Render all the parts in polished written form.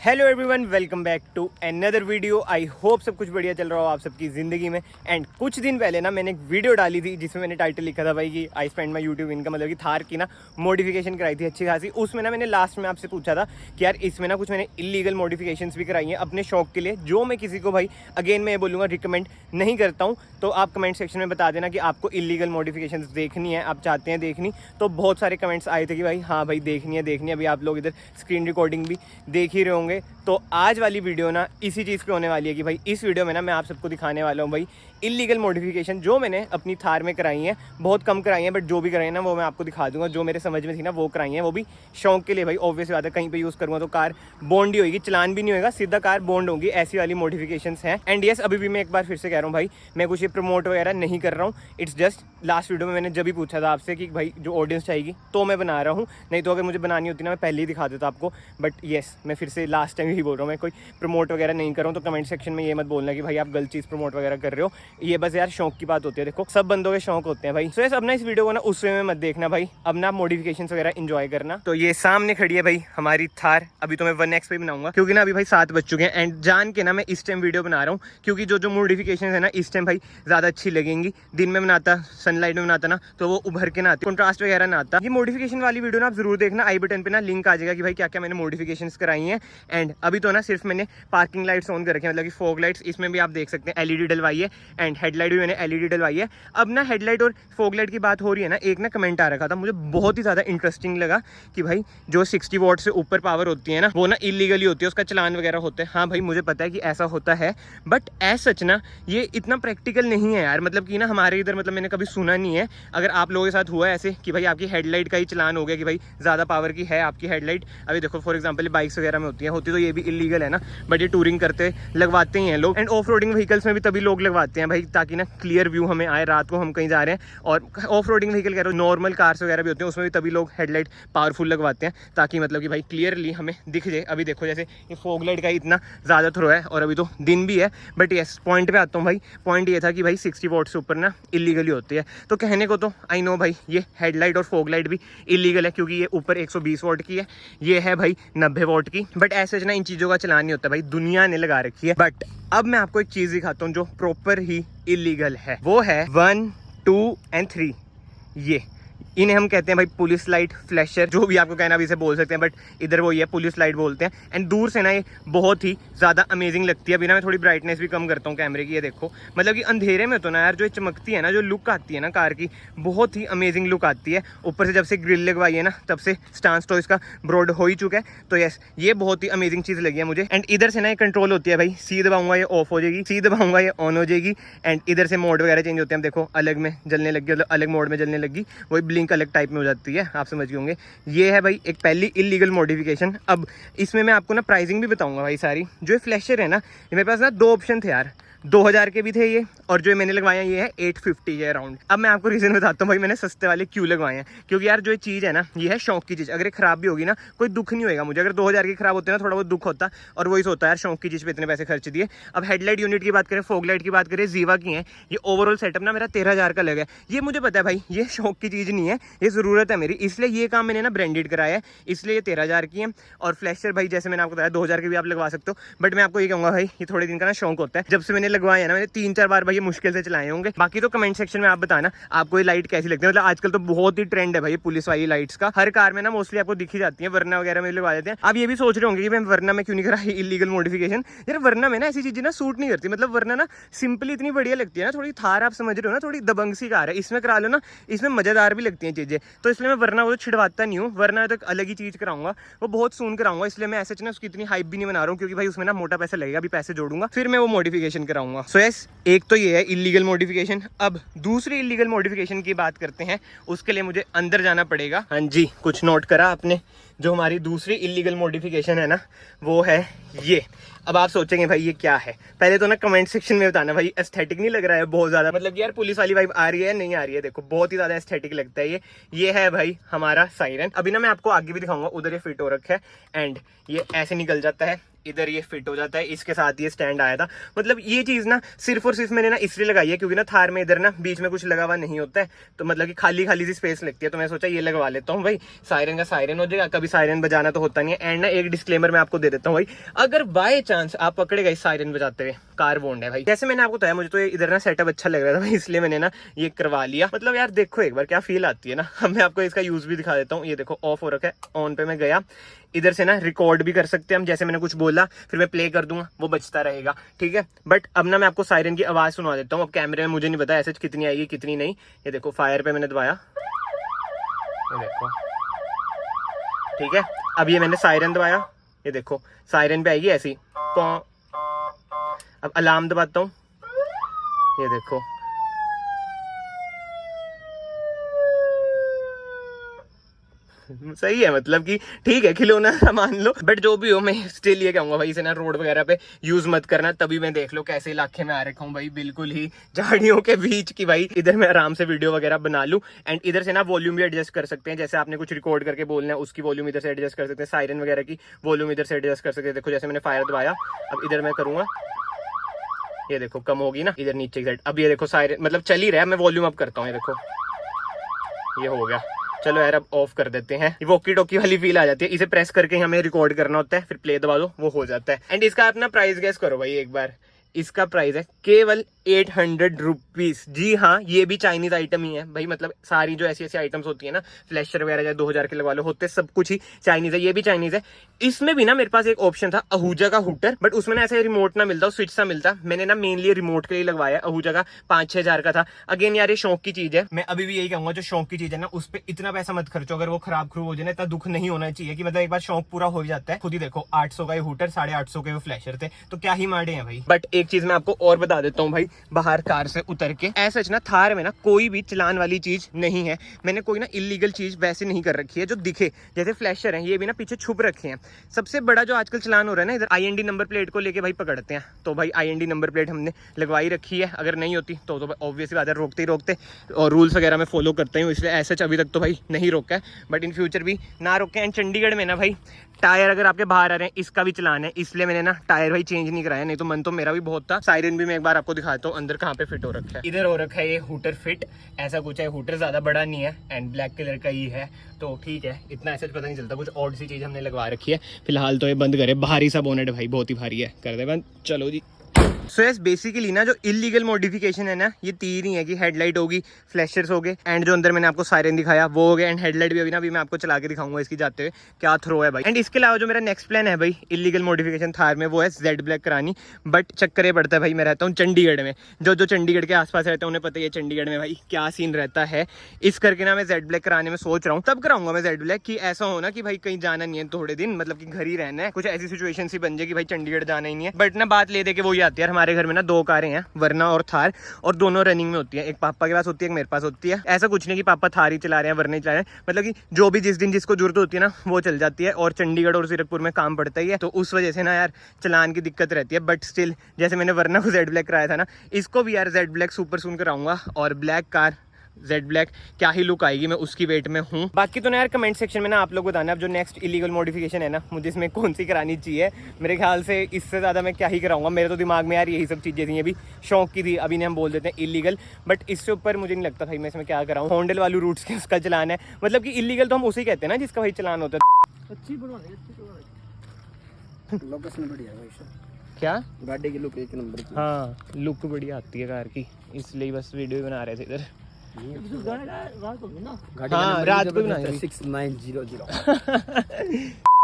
Hello everyone, welcome back to another video. I hope सब कुछ बढ़िया चल रहा हो आप सबकी ज़िंदगी में। एंड कुछ दिन पहले ना मैंने एक वीडियो डाली थी जिसमें मैंने टाइटल लिखा था भाई कि I spend my YouTube income, मतलब कि थार की ना मॉडिफिकेशन कराई थी अच्छी खासी। उसमें ना मैंने लास्ट में आपसे पूछा था कि यार इसमें ना कुछ मैंने इलीगल मॉडिफिकेशंस भी कराई हैं अपने शौक के लिए, जो मैं किसी को भाई अगेन मैं ये बोलूँगा रिकमेंड नहीं करता हूँ। तो आप कमेंट सेक्शन में बता देना कि आपको इलीगल मॉडिफिकेशंस देखनी है, आप चाहते हैं देखनी। तो बहुत सारे कमेंट्स आए थे कि भाई हाँ भाई देखनी है। अभी आप लोग इधर स्क्रीन रिकॉर्डिंग भी देख ही रहे होंगे। तो आज वाली वीडियो ना इसी चीज़ पे होने वाली है कि भाई इस वीडियो में ना मैं आप सबको दिखाने वाला हूँ भाई इलीगल मॉडिफिकेशन जो मैंने अपनी थार में कराई हैं। बहुत कम कराई हैं, बट जो भी कराई हैं ना वो मैं आपको दिखा दूंगा। जो मेरे समझ में थी ना वो कराई हैं, वो भी शौक के लिए भाई। ऑब्वियस बात है, कहीं पे यूज़ करूँगा तो कार बॉन्ड ही होगी, चलान भी नहीं होगा, सीधा कार बॉन्ड होगी। ऐसी वाली मॉडिफिकेशंस हैं। एंड यस, अभी भी मैं एक बार फिर से कह रहा हूँ भाई, मैं कुछ ये प्रमोट वगैरह नहीं कर रहा हूँ। इट्स जस्ट लास्ट वीडियो में मैंने जब भी पूछा था आपसे कि भाई जो ऑडियंस चाहेगी तो मैं बना रहा हूँ, नहीं तो अगर मुझे बनानी होती ना मैं पहले ही दिखा देता आपको। बट येस, मैं फिर से लास्ट टाइम ही बोल रहा हूँ, मैं कोई प्रमोट वगैरह नहीं कर रहा हूँ। तो कमेंट सेक्शन में ये मत बोलना कि भाई आप गलत चीज़ प्रमोट वगैरह कर रहे हो। ये बस यार शौक की बात होती है, देखो सब बंदों के शौक होते हैं भाई। सो यस, अब ना इस वीडियो को ना उस वे में मत देखना भाई, अब ना मॉडिफिकेशन वगैरह इंजॉय करना। तो ये सामने खड़ी है भाई हमारी थार। अभी तो मैं 1X पे बनाऊंगा क्योंकि ना अभी भाई 7 बज चुके हैं। एंड जान के ना मैं इस टाइम वीडियो बना रहा हूँ क्योंकि जो मॉडिफिकेशन है ना इस टाइम भाई ज़्यादा अच्छी लगेंगी। दिन में बनाता, सनलाइट में बनाता ना तो वो उभर के ना आती, कॉन्ट्रास्ट वगैरह ना आता। ये मॉडिफिकेशन वाली वीडियो ना आप जरूर देखना, आई बटन पे ना लिंक आ जाएगा कि भाई क्या क्या मैंने मॉडिफिकेशन कराई हैं। एंड अभी तो ना सिर्फ मैंने पार्किंग लाइट्स ऑन कर रखे हैं, मतलब कि फॉग लाइट्स, इसमें भी आप देख सकते हैं एलईडी डलवाई है। एंड हेडलाइट भी मैंने एलईडी डलवाई है। अब ना हेडलाइट और फॉग लाइट की बात हो रही है ना, एक ना कमेंट आ रखा था, मुझे बहुत ही ज़्यादा इंटरेस्टिंग लगा कि भाई जो 60 वॉट से ऊपर पावर होती है ना वो ना इलीगली होती है, उसका चलान वगैरह होता है। हाँ भाई मुझे पता है कि ऐसा होता है, बट एज सच ना ये इतना प्रैक्टिकल नहीं है यार। मतलब कि ना हमारे इधर मतलब मैंने कभी सुना नहीं है। अगर आप लोगों के साथ हुआ है ऐसे कि भाई आपकी हेडलाइट का ही चलान हो गया कि भाई ज़्यादा पावर की है आपकी हेडलाइट। अभी देखो फॉर एग्जाम्पल बाइक्स वगैरह में होती तो ये भी इलीगल है ना, बट ये टूरिंग करते लगवाते ही हैं लोग। एंड ऑफ रोडिंग व्हीकल्स में भी तभी लोग लगवाते हैं भाई, ताकि ना क्लियर व्यू हमें आए रात को हम कहीं जा रहे हैं। और ऑफ रोडिंग व्हीकल कह रहे हो, नॉर्मल कार्स वगैरह भी होते हैं उसमें भी तभी लोग हेडलाइट पावरफुल लगवाते हैं ताकि मतलब कि भाई क्लियरली हमें दिख जाए। अभी देखो जैसे ये फॉग लाइट का इतना ज़्यादा थ्रो है और अभी तो दिन भी है। बट यस, पॉइंट पे आता हूँ भाई। पॉइंट ये था कि भाई 60 वॉट से ऊपर ना इलीगली होती है। तो कहने को तो आई नो भाई ये हेडलाइट और फॉग लाइट भी इलीगल है क्योंकि ये ऊपर 120 वॉट की है, ये है भाई 90 वॉट की। बट ऐसे ना इन चीज़ों का चलान नहीं होता भाई, दुनिया ने लगा रखी है। बट अब मैं आपको एक चीज़ दिखाता हूँ जो प्रॉपर ही इलीगल है, वो है 1, 2 एंड 3। ये इन्हें हम कहते हैं भाई पुलिस लाइट, फ्लैशर, जो भी आपको कहना भी इसे बोल सकते हैं, बट इधर वो ये पुलिस लाइट बोलते हैं। एंड दूर से ना ये बहुत ही ज़्यादा अमेजिंग लगती है। अभी ना मैं थोड़ी ब्राइटनेस भी कम करता हूँ कैमरे की, ये देखो मतलब कि अंधेरे में तो ना यार जो चमकती है ना, जो लुक आती है ना कार की, बहुत ही अमेजिंग लुक आती है। ऊपर से जब से ग्रिल लगवाई है ना तब से स्टांस तो इसका ब्रॉड हो ही चुका है। तो यस, ये बहुत ही अमेजिंग चीज़ लगी है मुझे। एंड इधर से ना ये कंट्रोल होती है भाई, सी दबाऊंगा ये ऑफ हो जाएगी, सी दबाऊंगा ये ऑन हो जाएगी। एंड इधर से मोड वगैरह चेंज होते हैं, देखो अलग में जलने लगी, मतलब अलग मोड में जलने लगी, वही ब्लिंक अलग टाइप में हो जाती है, आप समझ गए होंगे। ये है भाई एक पहली इलीगल मॉडिफिकेशन। अब इसमें मैं आपको ना प्राइसिंग भी बताऊंगा भाई सारी। जो फ्लैशर है ना, मेरे पास ना 2 ऑप्शन थे यार, 2000 के भी थे ये, और जो मैंने लगवाया ये है 850 के अराउंड। अब मैं आपको रीज़न बताता हूँ भाई मैंने सस्ते वाले क्यों लगवाए हैं। क्योंकि यार जो ये चीज़ है ना ये है शौक की चीज़, अगर ये खराब भी होगी ना कोई दुख नहीं होगा मुझे। अगर 2000 की खराब होते ना थोड़ा बहुत दुख होता, और वही सोता है यार शौक की चीज़ पे इतने पैसे खर्च दिए। अब हेडलाइट यूनिट की बात करें, फॉग लाइट की बात करें, जीवा की है, ये ओवरऑल सेटअप ना मेरा 13,000 का लगा है। ये मुझे पता है भाई ये शौक की चीज़ नहीं है, ये ज़रूरत है मेरी, इसलिए ये काम मैंने ना ब्रांडेड कराया है, इसलिए ये 13,000 की है। और फ्लैशर भाई जैसे मैंने आपको बताया 2000 के भी आप लगवा सकते हो। बट मैं आपको ये कहूँगा भाई ये थोड़े दिन का ना शौक होता है। जब से मैंने लगवाया ना, मैंने 3-4 बार भाई ये मुश्किल से चलाए होंगे। बाकी तो कमेंट सेक्शन में आप बताना आपको ये लाइट कैसी लगती है। मतलब आजकल तो बहुत ही ट्रेंड है भाई पुलिस वाली लाइट्स का, हर कार में ना मोस्टली आपको दिखी जाती है, वरना वगैरह में लगवा देते हैं। आप ये भी सोच रहे होंगे कि मैं वरना में क्यों नहीं करा इलीगल मॉडिफिकेशन। यार वरना में ना ऐसी चीजें ना सूट नहीं करती, मतलब वरना ना सिंपली इतनी बढ़िया लगती है ना, थोड़ी थार आप समझ रहे हो ना, थोड़ी दबंग सी कार है, इसमें करा लो ना, इसमें मजेदार भी लगती हैं चीजें। तो इसलिए मैं वरना वो छिड़वाता नहीं हूँ, वरना तो अलग ही चीज कराऊंगा, वो बहुत सून कराऊंगा। इसलिए मैं ऐसे ना उसकी इतनी हाइप भी नहीं बना रहा हूँ क्योंकि भाई उसमें ना मोटा पैसा लगेगा, अभी पैसे जोड़ूंगा फिर मैं वो मॉडिफिकेशन कराऊंगा। सो यस, एक तो ये है इलीगल मॉडिफिकेशन। अब दूसरी इलीगल मॉडिफिकेशन की बात करते हैं, उसके लिए मुझे अंदर जाना पड़ेगा। हाँ जी, कुछ नोट करा आपने। जो हमारी दूसरी इलीगल मॉडिफिकेशन है ना वो है ये। अब आप सोचेंगे भाई ये क्या है, पहले तो ना कमेंट सेक्शन में बताना भाई एस्थेटिक नहीं लग रहा है बहुत ज्यादा, मतलब यार पुलिस वाली वाइब आ रही है नहीं आ रही है। देखो बहुत ही ज्यादा एस्थेटिक लगता है ये है भाई हमारा साइरन। अभी ना मैं आपको आगे भी दिखाऊंगा, उधर ये फिट हो रखा है एंड ये ऐसे निकल जाता है, इधर ये फिट हो जाता है, इसके साथ ये स्टैंड आया था। मतलब ये चीज ना सिर्फ और सिर्फ मैंने ना इसलिए लगाई है क्योंकि ना थार में इधर ना बीच में कुछ लगा हुआ नहीं होता है, तो मतलब कि खाली खाली सी स्पेस लगती है, तो मैं सोचा ये लगवा लेता हूँ भाई, सायरन का सायरन हो जाएगा। कभी सायरन बजाना तो होता नहीं है। एंड ना एक डिस्क्लेमर मैं आपको दे देता हूँ भाई, अगर बाय चांस आप पकड़े गए सायरन बजाते हुए, कार वॉन्ड है भाई। जैसे मैंने आपको बताया, मुझे तो इधर ना सेटअप अच्छा लग रहा था भाई, इसलिए मैंने ना ये करवा लिया। मतलब यार देखो एक बार क्या फील आती है ना। अब मैं आपको इसका यूज भी दिखा देता हूँ। ये देखो ऑफ हो रखा है, ऑन पे मैं गया, इधर से ना रिकॉर्ड भी कर सकते हैं हम। जैसे मैंने कुछ बोला फिर मैं प्ले कर दूंगा, वो बचता रहेगा, ठीक है। बट अब ना मैं आपको सायरन की आवाज सुनवा देता हूँ। अब कैमरे में मुझे नहीं पता ऐसे कितनी आएगी कितनी नहीं। ये देखो फायर पे मैंने दबाया, ये देखो, ठीक है। अब ये मैंने सायरन दबाया, ये देखो सायरन पे आएगी ऐसी। अब अलार्म दबाता हूँ, ये देखो, सही है। मतलब कि ठीक है खिलौना मान लो, बट जो भी हो मैं स्टिल ये कहूंगा भाई, इसे ना रोड वगैरह पे यूज मत करना। तभी मैं देख लो कैसे इलाके में आ रखा हूँ भाई, बिल्कुल ही झाड़ियों के बीच की भाई। इधर मैं आराम से वीडियो वगैरह बना लूं। एंड इधर से ना वॉल्यूम भी एडजस्ट कर सकते हैं। जैसे आपने कुछ रिकॉर्ड करके बोलना है, उसकी वॉल्यूम इधर से एडजस्ट कर सकते हैं। सायरन वगैरह की वॉल्यूम इधर से एडजस्ट कर सकते हैं। देखो जैसे मैंने फायर दबाया, अब इधर मैं करूंगा, ये देखो कम होगी ना इधर नीचे की साइड। अब ये देखो सायरन मतलब चल ही रहा है, मैं वॉल्यूम अप करता हूँ, ये देखो ये हो गया। चलो यार अब ऑफ कर देते हैं। वॉकी टॉकी वाली फील आ जाती है। इसे प्रेस करके हमें रिकॉर्ड करना होता है, फिर प्ले दबा दो, वो हो जाता है। एंड इसका अपना प्राइस गेस करो भाई एक बार। इसका प्राइस है केवल 800 रुपीज। जी हाँ, ये भी चाइनीज आइटम ही है भाई। मतलब सारी जो ऐसी ऐसी आइटम्स होती है ना, फ्लैशर वगैरह चाहे 2000 के लगवा लो, होते सब कुछ ही चाइनीज है। ये भी चाइनीज है। इसमें भी ना मेरे पास एक ऑप्शन था अहूजा का हुटर, बट उसमें ना ऐसे रिमोट ना मिलता, स्विच सा मिलता। मैंने ना मेनली रिमोट के लिए लगवाया। अहूजा का 5-6 हजार का था। अगेन यार ये शौक की चीज है। मैं अभी भी यही कहूंगा, जो शौक की चीज है ना उस पर इतना पैसा मत खर्चो। अगर वो खराब खरूब हो जाए ना, इतना दुख नहीं होना चाहिए कि मतलब एक बार शौक पूरा हो जाता है। खुद ही देखो 800 का ये हुटर, 850 के वो फ्लैशर थे, तो क्या ही माड़े हैं भाई। बट एक चीज मैं आपको और बता देता हूँ भाई, बाहर कार से उतर के ऐसा ना थार में ना कोई भी चलान वाली चीज नहीं है। मैंने कोई ना इलीगल चीज वैसे नहीं कर रखी है जो दिखे। जैसे फ्लैशर है, ये भी ना पीछे छुप रखे हैं। सबसे बड़ा जो आजकल चलान हो रहा है ना, इधर IND नंबर प्लेट को लेके भाई पकड़ते हैं। तो भाई IND नंबर प्लेट हमने लगवाई रखी है। अगर नहीं होती तो ऑब्वियसली बात है, रोकते ही रोकते। और रूल्स वगैरह मैं फॉलो करता हूँ, इसलिए ऐसा अभी तक तो भाई नहीं रोका है, बट इन फ्यूचर भी ना रोके। एंड चंडीगढ़ में ना भाई टायर अगर आपके बाहर आ रहे हैं, इसका भी चलान है, इसलिए मैंने ना टायर भाई चेंज नहीं कराया। नहीं तो मन तो मेरा भी बहुत था। सायरन भी मैं एक बार आपको दिखाता हूँ अंदर कहाँ पे फिट हो रखा है। इधर हो रखा है ये हुटर फिट, ऐसा कुछ है। हुटर ज्यादा बड़ा नहीं है एंड ब्लैक कलर का ही है, तो ठीक है। इतना ऐसा पता नहीं चलता, कुछ ऑड सी चीज हमने लगवा रखी है। फिलहाल तो ये बंद करे, भारी सा बोनेट भाई, बहुत ही भारी है, कर दे बंद। चलो जी। सो यस बेसिकली ना जो इलीगल मॉडिफिकेशन है ना, ये 3 ही है कि हेडलाइट होगी, फ्लैशर्स हो गए, एंड जो अंदर मैंने आपको सायरन दिखाया वो हो गया। एंड हेडलाइट भी अभी ना अभी मैं आपको चला के दिखाऊंगा इसकी जाते हुए क्या थ्रो है भाई। एंड इसके अलावा जो मेरा नेक्स्ट प्लान है भाई इलीगल मॉडिफिकेशन थार में, वो है जेड ब्लैक करानी। बट चक्कर ये पड़ता है भाई, मैं रहता हूँ चंडीगढ़ में। जो चंडीगढ़ के आसपास रहते हैं उन्हें पता है चंडीगढ़ में भाई क्या सीन रहता है। इस करके ना मैं जेड ब्लैक कराने में सोच रहा हूँ। तब कराऊंगा मैं जेड ब्लैक, कि ऐसा होना कि भाई कहीं जाना नहीं है थोड़े दिन, मतलब कि घर ही रहना है। कुछ ऐसी सिचुएशन सी बन जाए कि भाई चंडीगढ़ जाना ही नहीं है। बट ना बात ले दे के वही आती है, हमारे घर में ना 2 कारें हैं, वरना और थार, और दोनों रनिंग में होती है। एक पापा के पास होती है, एक मेरे पास होती है। ऐसा कुछ नहीं कि पापा थार ही चला रहे हैं वरना ही चला रहे हैं, मतलब कि जो भी जिस दिन जिसको जरूरत होती है ना वो चल जाती है। और चंडीगढ़ और जीरकपुर में काम पड़ता ही है, तो उस वजह से ना यार चलान की दिक्कत रहती है। बट स्टिल जैसे मैंने वरना को जेड ब्लैक कराया था ना, इसको भी यार जेड ब्लैक सुपर सून कराऊंगा। और ब्लैक कार जेड ब्लैक क्या ही लुक आएगी, मैं उसकी वेट में हूँ। बाकी तो ना यार कमेंट सेक्शन में ना आप लोग बताना अब जो नेक्स्ट इलीगल मॉडिफिकेशन है ना, मुझे इसमें कौन सी करानी चाहिए। मेरे ख्याल से इससे ज़्यादा मैं क्या ही कराऊंगा। मेरे तो दिमाग में यार यही सब चीज़ें थी, अभी शौक की थी, अभी ने हम बोल देते हैं इलीगल। बट इससे ऊपर मुझे नहीं लगता भाई मैं इसमें क्या कराऊँ। होंडल वालू रूट्स के उसका चलान है, मतलब कि इलीगल तो हम उसे कहते हैं ना जिसका भाई चलान होता है। लोकेशन बढ़िया है क्या गाड़ी की लुक एक नंबर की। हाँ लुक बढ़िया आती है कार की, इसलिए बस वीडियो बना रहे थे इधर। हाँ रात को बना 6900।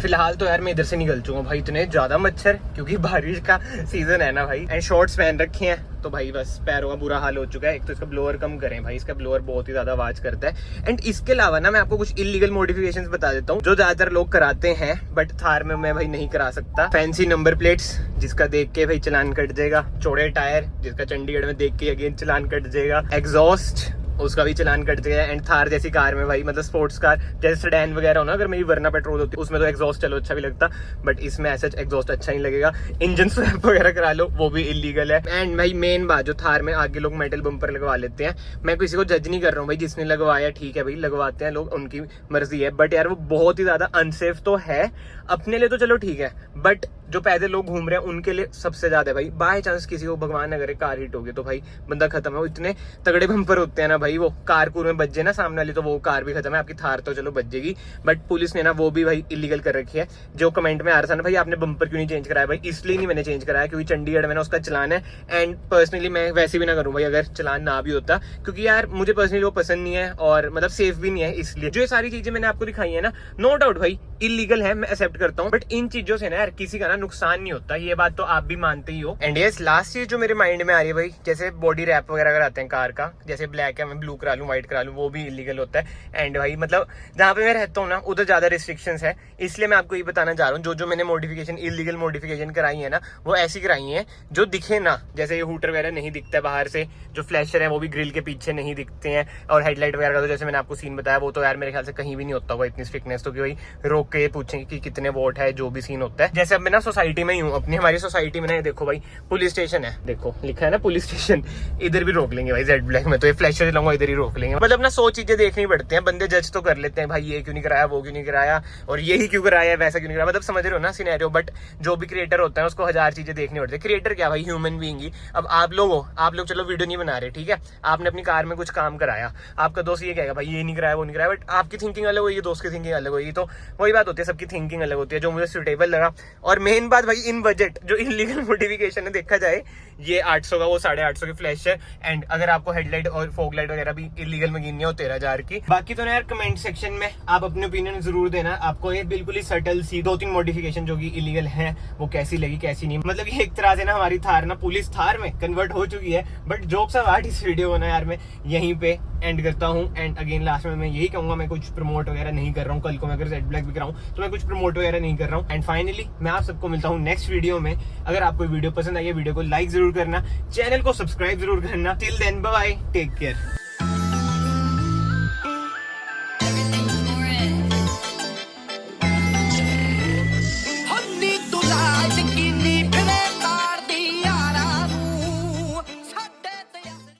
फिलहाल तो यार मैं इधर से निकल चुका हूँ भाई, इतने ज्यादा मच्छर क्योंकि बारिश का सीजन है ना भाई। एंड शॉर्ट्स पहन रखे हैं तो भाई बस पैरों का बुरा हाल हो चुका है। एक तो इसका ब्लोअर कम करें भाई, इसका ब्लोअर बहुत ही ज्यादा आवाज करता है। एंड इसके अलावा ना मैं आपको कुछ इलीगल मॉडिफिकेशंस बता देता हूँ जो ज्यादातर लोग कराते हैं, बट थार में मैं भाई नहीं करा सकता। फैंसी नंबर प्लेट्स जिसका देख के भाई चलान कट जाएगा, चौड़े टायर जिसका चंडीगढ़ में देख के अगेन चलान कट जाएगा, एग्जॉस्ट उसका भी चलान कट जाएगा। एंड थार जैसी कार में भाई मतलब स्पोर्ट्स कार जैसे सेडान वगैरह हो ना, अगर मेरी वरना पेट्रोल होती उसमें तो एग्जॉस्ट चलो अच्छा भी लगता, बट इसमें ऐसा एग्जॉस्ट अच्छा नहीं लगेगा। इंजन स्वैप वगैरह करा लो वो भी इलीगल है। एंड भाई मेन बात जो थार में आगे लोग मेटल बम्पर लगवा लेते हैं, मैं किसी को जज नहीं कर रहा हूँ भाई, जिसने लगवाया ठीक है भाई लगवाते हैं लोग, उनकी मर्जी है। बट यार वो बहुत ही ज्यादा अनसेफ तो है, अपने लिए तो चलो ठीक है, बट जो पैदल लोग घूम रहे हैं उनके लिए सबसे ज्यादा है भाई। बाय चांस किसी को भगवान अगर कार हिट हो गई तो भाई बंदा खत्म है। वो इतने तगड़े बम्पर होते हैं ना भाई, वो कारकूर में बच जाए ना सामने वाली तो वो कार भी खत्म है। आपकी थार तो चलो बच जाएगी, बट पुलिस ने ना वो भी भाई इलीगल कर रखी है। जो कमेंट में आ रहा था ना भाई आपने बम्पर क्यों नहीं चेंज कराया, भाई इसलिए नहीं मैंने चेंज कराया क्योंकि चंडीगढ़ में ना उसका चलान है। एंड पर्सनली मैं वैसे भी ना करूँ भाई अगर चलान ना भी होता, क्योंकि यार मुझे पर्सनली वो पसंद नहीं है और मतलब सेफ भी नहीं है। इसलिए जो ये सारी चीजें मैंने आपको दिखाई है ना, नो डाउट भाई इलीगल है, मैं एक्सेप्ट करता हूँ, बट इन चीजों से ना यार किसी का ना नुकसान नहीं होता, ये बात तो आप भी मानते ही हो। एंड यस लास्ट चीज जो मेरे माइंड में आ रही है भाई, जैसे बॉडी रैप वगैरह कराते हैं कार का, जैसे ब्लैक है मैं ब्लू करा लूं, व्हाइट करा लूं, वो भी इलीगल होता है। एंड भाई मतलब जहाँ पे मैं रहता हूँ ना उधर ज्यादा रिस्ट्रिक्शंस है, इसलिए मैं आपको ये बताना चाह रहा हूँ जो मैंने मॉडिफिकेशन इलीगल मॉडिफिकेशन कराई है ना वो ऐसी कराई है जो दिखे ना, जैसे ये हूटर वगैरह नहीं दिखता है बाहर से, जो फ्लैशर है वो भी ग्रिल के पीछे नहीं दिखते हैं, और हेडलाइट वगैरह का तो जैसे मैंने आपको सीन बताया वो तो यार मेरे ख्याल से कहीं भी नहीं होता होगा इतनी स्ट्रिक्टनेस, तो कि भाई रोक के पूछेंगे कि कितने वोट है, जो भी सीन होता है। जैसे अब मैं ना सोसाइटी में ही हूँ अपनी, हमारी सोसाइटी में ना ये देखो भाई पुलिस स्टेशन है, देखो लिखा है ना पुलिस स्टेशन, इधर भी रोक लेंगे भाई जेड ब्लैक में, तो ये फ्लैशर दिलाऊंगा इधर ही रोक लेंगे। मतलब ना 100 चीजें देखनी पड़ती हैं, बंदे जज तो कर लेते हैं भाई ये क्यों नहीं कराया, वो क्यों नहीं कराया, और यही क्यों कराया, वैसा क्यों नहीं कराया, मतलब समझ रहे हो ना सिनेरियो। बट जो भी क्रिएटर होता है उसको 1000 चीजें देखनी पड़ती है। क्रिएटर क्या भाई ह्यूमन बीइंग ही। अब आप लोग हो, आप लोग चलो वीडियो नहीं बना रहे, ठीक है, आपने अपनी कार में कुछ काम कराया, आपका दोस्त ये कहेगा भाई ये नहीं कराया वो नहीं कराया, बट आपकी थिंकिंग अलग होगी, दोस्त की थिंकिंग अलग होगी, तो वही बात होती है, सबकी थिंकिंग अलग होती है। जो मुझे सुटेबल लगा, और मेन बात भाई इन बजट जो इलीगल मॉडिफिकेशन है देखा जाए, ये 800 का वो 850 की फ्लैश है। एंड अगर आपको हेडलाइट और फॉग लाइट वगैरह भी इलीगल में गिननी हो 13,000 की। बाकी तो ना यार कमेंट सेक्शन में आप अपने ओपिनियन जरूर देना, आपको ये बिल्कुल ही सटल सी 2-3 मॉडिफिकेशन जो कि इलीगल है वो कैसी लगी कैसी नहीं। मतलब ये एक तरह से ना हमारी थार ना पुलिस थार में कन्वर्ट हो चुकी है। बट जोक्स अबाउट इस वीडियो को ना यार मैं यहीं पे एंड करता हूँ। एंड अगेन लास्ट में मैं यही कहूंगा, मैं कुछ प्रमोट वगैरह नहीं कर रहा हूँ। कल को मैं अगर जेड ब्लैक भी कराऊँ तो मैं कुछ प्रमोट वगैरह नहीं कर रहा हूँ। एंड फाइनली मैं आप सबको मिलता हूँ नेक्स्ट वीडियो में। अगर आपको वीडियो पसंद आई है वीडियो को लाइक जरूर करना, चैनल को सब्सक्राइब जरूर करना। Till then bye bye, take care.